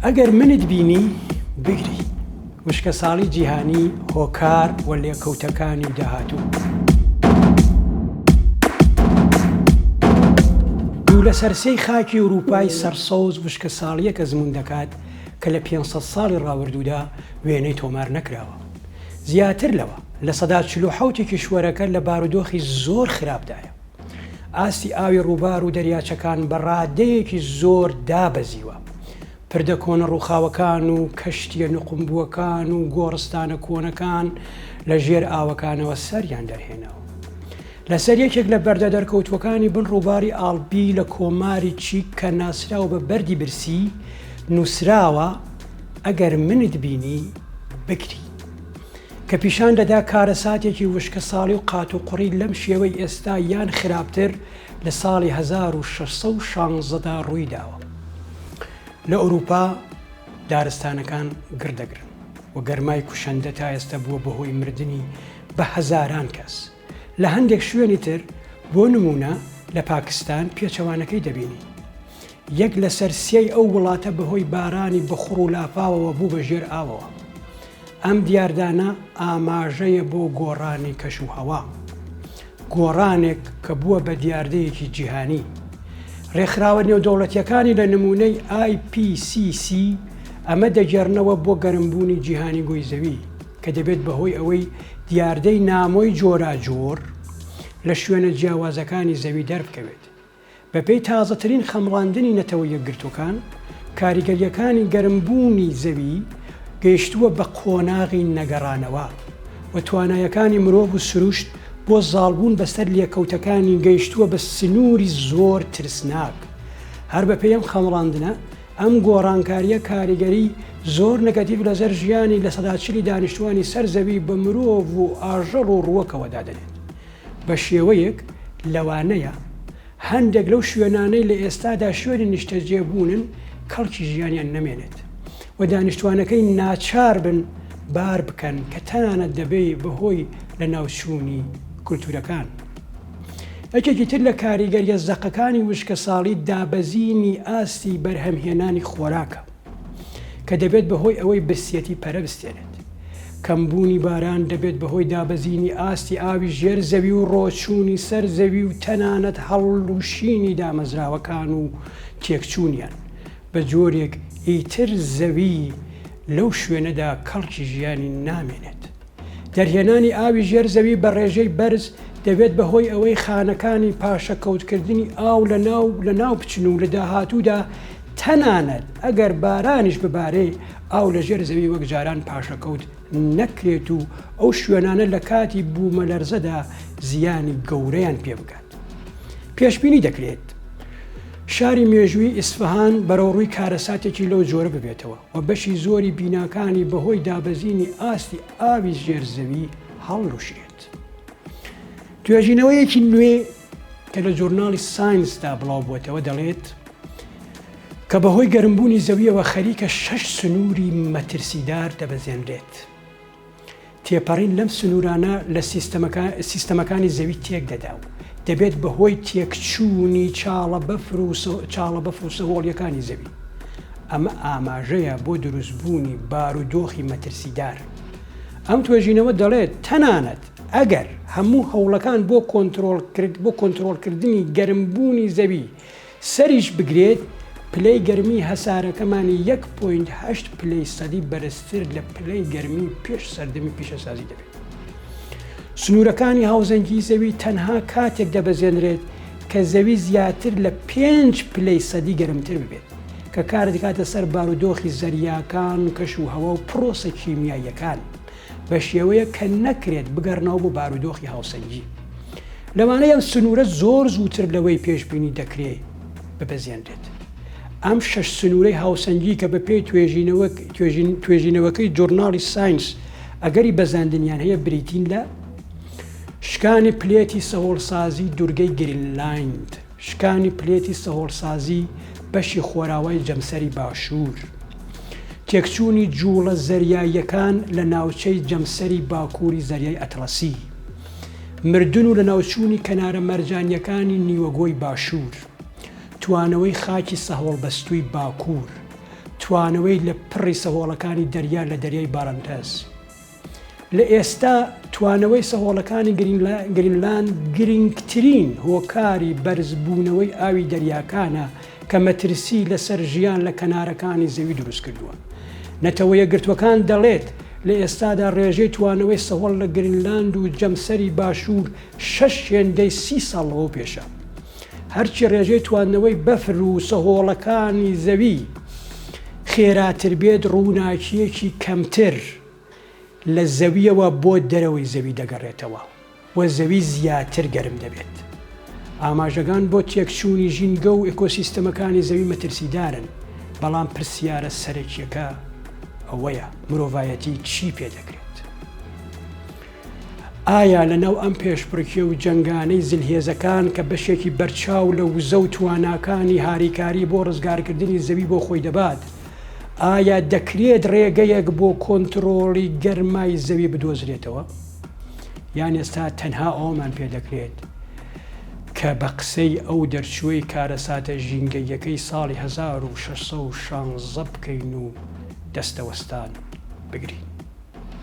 ئەگەر منت بینی بگری وشکە ساڵی جیهانی هۆکار و لێکەوتەکانی داهاتوو. دوو لە سەرسەی خاکی ئەوروپای سەرسەوز وشکە ساڵیەکە زمون دەکات کە لە 500 ساڵی ڕاوردوودا وێنەی تۆمار نەکراوە. زیاتر لەوە لە سەدا 47 کیشوەرەکە لە بارودۆخی زۆر خراپدایە. ئاستی ئاوی ڕووبار و دەریاچەکان بە ڕادەیەکی زۆر دابەزیوە. پردە کۆنە ڕووخاوەکان و کەشتیە نقمبووەکان و گۆڕستانە کۆنەکان لە ژێر ئاوەکانەوە سەریان دەرهێناوە. لەسەر یەکێک لە بەردە دەرکەوتوەکانی بن ڕووباری ئاڵپی لە کۆماری چیک کە ناسراوە بە بەردی برسی نووسراوە ئەگەر منت بینی بگری، کە پیشان دەدا کارەساتێکی وشکە ساڵی و قات و قوڕی لەم شێوەی ئێستا یان خراپتر لە ساڵی 1616دا ڕووی داوە. لە ئەوروپا دارستانەکان گردەگرن و گەرمای کوشەندە تا ئێستا بووە بەهۆی مردنی بە هەزاران کەس. لە هەندێک شوێنی تر بۆ نمونە لە پاکستان پێچەوانەکەی دەبینی. یەک لە سەر سێی ئەو وڵاتە بەهۆی بارانی بەخوڕ و لافاوەوە بوو بە ژێر ئاوەوە. ئەم دیاردانە ئاماژەیە بۆ گۆڕانی کەش و هەوا، گۆڕانێک کە بووە بە دیاردەیەکی جیهانی. ڕێکخراوە نێودەوڵەتیەکانی لە نمونەی IPCC ئەمە دەگەڕنەوە بۆ گەرمبوونی جیهانی گۆی زەوی کە دەبێت بەهۆی ئەوەی دیاردەی نامۆی جۆراجۆر لە شوێنە جیاوازەکانی زەوی دەربکەوێت. بەپێی تازەترین خەمڵاندنی نەتەوە یەکگرتوەکان، کاریگەریەکانی گەرمبوونی زەوی گەیشتووە بە قۆناغی نەگەڕانەوە و توانایەکانی مرۆڤ و سروشت بۆ زاڵبوون بەسەر لێکەوتەکانی گەیشتووە بە سنووری زۆر ترسناک. هەر بە پێم خەمڵاندنە ئەم گۆڕانکاریە کاریگەری زۆر نەگەتیڤ لەسەر ژیانی لە سەداچلی دانیشتوانی سەر زەوی بە مرۆڤ و ئاژەڵ و ڕووەکەوە دادەنێت. بە شێوەیەک لەوانەیە هەندێک لەو شوێنانەی لە ئێستادا شوێنی نیشتەجێبوونن کەڵکی ژیانیان نەمێنێت و دانیشتوانەکەی ناچار بن بار بکەن کە تەنانەت دەبێت بەهۆی لە ناوچوونی کولتورەکان. یەکێکی تر لە کاریگەریە زەقەکانی وشکە ساڵی دابەزینی ئاستی بەرهەمهێنانی خۆراکە کە دەبێت بەهۆی ئەوەی برسێتی پەرە بستێنێت. کەمبوونی باران دەبێت بەهۆی دابەزینی ئاستی ئاوی ژێر زەوی و ڕۆچوونی سەر زەوی و تەنانەت هەڵوشینی دامەزراوەکان و تێکچوونیان. بە جۆرێک ئیتر زەوی لەو شوێنەدا کەڵکی ژیانی نامێنێت. دەرهێنانی ئاوی ژێر زەوی بە ڕێژەی بەرز دەبێت بەهۆی ئەوەی خانەکانی پاشەکەوتکردنی ئاو لە ناو بچن و لە داهاتوودا تەنانەت ئەگەر بارانیش ببارێ ئاو لە ژێر زەوی وەک جاران پاشەکەوت نەکرێت و ئەو شوێنانە لە کاتی بوومەلەرزەدا زیانی گەورەیان پێ بکات. پێشبینی دەکرێت شاری مێژووی ئیسفەهان بەرەوڕووی کارەساتێکی لەو جۆرە ببێتەوە و بەشی زۆری بیناکانی بەهۆی دابەزینی ئاستی ئاوی ژێر زەوی هەڵڕوشێت. توێژینەوەیەکی نوێ کە لە جۆرناڵی ساینسدا بڵاو بووەتەوە دەڵێت کە بەهۆی گەرمبوونی زەویەوە خەریکە 6 سنووری مەترسیدار دەبەزێنرێت. تێپەڕین لەم سنوورانە لە سیستەمەکانی زەوی تێک دەدا و دەبێت بەهۆی تێکچوونی چاڵە بەفر و سەهۆڵیەکانی زەوی. ئەمە ئاماژەیە بۆ دروستبوونی بارودۆخی مەترسیدار. ئەم توێژینەوە دەڵێت تەنانەت ئەگەر هەموو هەوڵەکان بۆ کۆنتڕۆڵکردنی گەرمبوونی زەوی سەریش بگرێت، پلەی گەرمی هەسارەکەمانی 1.8 پلەی سەدی بەرزتر لە پلەی گەرمی پێش سەردەمی پیشەسازی دەبێت. سنوورەکانی هاوزەنگی زەوی تەنها کاتێک دەبەزێنرێت کە زەوی زیاتر لە 5 پلەی سەدی گەرمتر ببێت کە کار دەکاتە سەر بارودۆخی زەریاکان و کەش و هەوا و پرۆسە کیمیاییەکان بە شێوەیە کە نەکرێت بگەڕنەوە بۆ بارودۆخی هاوسەنگی. لەوانەیە ئەم سنوورە زۆر زووتر لەوەی پێشبینی دەکرێت ببەزێنرێت. ئەم 6 سنوورەی هاوسەنگی کە بەپێی توێژینەوەکەی جۆرناڵی ساینس ئەگەری بەزاندنیان هەیە بریتین لە شکانی پلێتی سەهۆڵسازی دوورگەی گرینلاند، شکانی پلێتی سەهۆڵسازی بەشی خۆراوای جەمسەری باشوور، تێکچوونی جوڵە زەریاییەکان لە ناوچەی جەمسەری باکووری زەریای ئەتلەسی، مردن و لە ناوچوونی کەنارە مەرجانیەکانی نیوەگۆی باشوور، توانەوەی خاکی سەهۆڵبەستووی باکوور، توانەوەی لە پڕی سەهۆڵەکانی دەریا لە دەریای بارنتاس. لە ئێستا توانەوەی سەهۆڵەکانی گرینلاند گرنگترین هۆکاری بەرزبوونەوەی ئاوی دەریاکانە کە مەترسی لەسەر ژیان لە کەنارەکانی زەوی دروست کردووە. نەتەوە یەکگرتوەکان دەڵێت لە ئێستادا ڕێژەی توانەوەی سەهۆڵ لە گرینلاند و جەمسەری باشوور 6.30 ساڵەوە پێشە. هەرچی ڕێژەی توانەوەی بەفر و سەهۆڵەکانی زەوی خێراتر بێت ڕووناکیەکی کەمتر لە زەویەوە بۆ دەرەوەی زەوی دەگەڕێتەوە و زەوی زیاتر گەرم دەبێت. ئاماژەکان بۆ تێکچوونی ژینگە و ئێکۆسیستەمەکانی زەوی مەترسیدارن، بەڵام پرسیارە سەرەکیەکە ئەوەیە مرۆڤایەتی چی پێدەکرێت؟ ئایا لەناو ئەم پێشبڕکێ و جەنگانەی زلهێزەکان کە بەشێکی بەرچاو لە وزە و تواناکانی هاریکاری بۆ ڕزگارکردنی زەوی بۆ خۆی دەبات، ئایا دەکرێت ڕێگەیەک بۆ کۆنتڕۆڵی گەرمای زەوی بدۆزرێتەوە؟ یان ئێستا تەنها ئەومان پێدەکرێت کە بە قسەی ئەو دەرچووی کارەساتە ژینگەیەکەی ساڵی 1616 بکەین و دەستەوەستان بگرین.